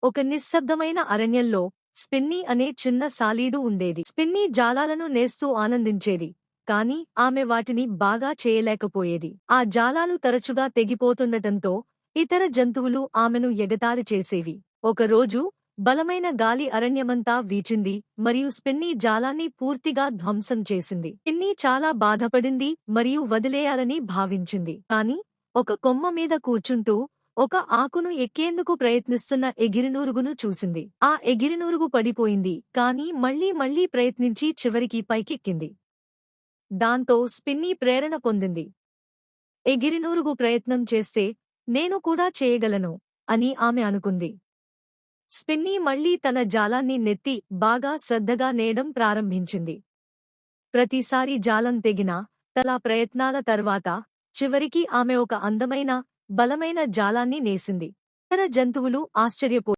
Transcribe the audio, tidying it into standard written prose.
ఒక నిశ్శబ్దమైన అరణ్యంలో స్పిన్నీ అనే చిన్న సాలీడు ఉండేది. స్పిన్నీ జాలాలను నేస్తూ ఆనందించేది, కాని ఆమె వాటిని బాగా చేయలేకపోయేది. ఆ జాలాలు తరచుగా తెగిపోతుండటంతో ఇతర జంతువులు ఆమెను ఎగతాళి చేసేవి. ఒకరోజు బలమైన గాలి అరణ్యమంతా వీచింది మరియు స్పిన్నీ జాలాన్ని పూర్తిగా ధ్వంసం చేసింది. స్పిన్నీ చాలా బాధపడింది మరియు వదిలేయాలని భావించింది. కాని ఒక కొమ్మ మీద కూర్చుంటూ ఒక ఆకును ఎక్కేందుకు ప్రయత్నిస్తున్న ఎగిరినూరుగును చూసింది. ఆ ఎగిరినూరుగు పడిపోయింది, కాని మళ్లీ ప్రయత్నించి చివరికి పైకెక్కింది. దాంతో స్పిన్నీ ప్రేరణ పొందింది. ఎగిరినూరుగు ప్రయత్నం చేస్తే నేను కూడా చేయగలను అని ఆమె అనుకుంది. స్పిన్నీ మళ్లీ తన జాలాన్ని నెత్తి బాగా శ్రద్ధగా నేయడం ప్రారంభించింది. ప్రతిసారి జాలం తెగినా, చాలా ప్రయత్నాల తర్వాత చివరికి ఆమె ఒక అందమైన, బలమైన జాలాన్ని నేసింది. ఇతర జంతువులు ఆశ్చర్యపోయాయి.